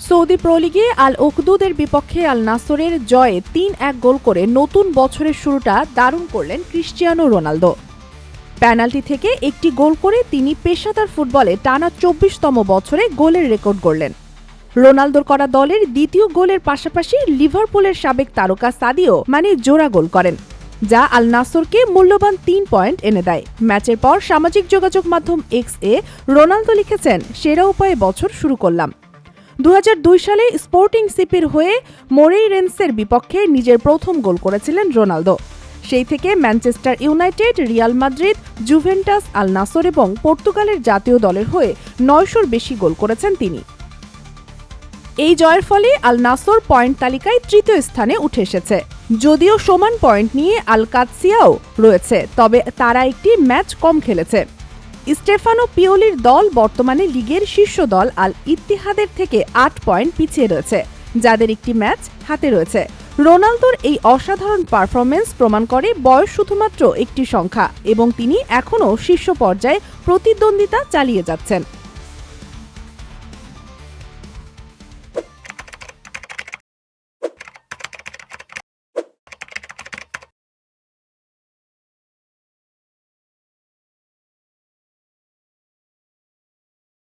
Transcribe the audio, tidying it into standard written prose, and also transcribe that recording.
Saudi pro লিগে আল উকদুদের বিপক্ষে আল নাসরের জয়ে ৩-১ গোল করে নতুন বছরের শুরুটা দারুণ করলেন ক্রিস্টিয়ানো রোনালদো। পেনাল্টি থেকে একটি গোল করে তিনি পেশাদার ফুটবলে টানা ২৪তম বছরে গোলের রেকর্ড গড়লেন। রোনালদোর করা দলের দ্বিতীয় গোলের পাশাপাশি লিভারপুলের সাবেক তারকা সাদিও মানে জোড়া গোল করেন, যা আল নাসরকে মূল্যবান ৩ পয়েন্ট এনে দেয়। ম্যাচের পর সামাজিক যোগাযোগ মাধ্যম এক্স এ রোনালদো লিখেছেন, সেরা উপায়ে বছর শুরু করলাম। ২০০২ সালে স্পোর্টিং সিপির হয়ে মোরেইরেন্সের বিপক্ষে নিজের প্রথম গোল করেছিলেন রোনালদো। সেই থেকে Manchester United, Real Madrid, Juventus, Al Nassr এবং পর্তুগালের জাতীয় দলের হয়ে ৯০০-র বেশি গোল করেছেন তিনি। এই জয়ের ফলে আল নাসর পয়েন্ট তালিকায় তৃতীয় স্থানে উঠে এসেছে। যদিও সমান পয়েন্ট নিয়ে আল কাদসিয়াও রয়েছে, তবে তারা একটি ম্যাচ কম খেলেছে। স্টেফানো পিওলির দল বর্তমানে লিগের শীর্ষ দল আল ইত্তিহাদের থেকে ৮ পয়েন্ট পিছিয়ে রয়েছে, যাদের একটি ম্যাচ হাতে রয়েছে। রোনালদোর এই অসাধারণ পারফরমেন্স প্রমাণ করে বয়স শুধুমাত্র একটি সংখ্যা এবং তিনি এখনও শীর্ষ পর্যায়ে প্রতিদ্বন্দ্বিতা চালিয়ে যাচ্ছেন।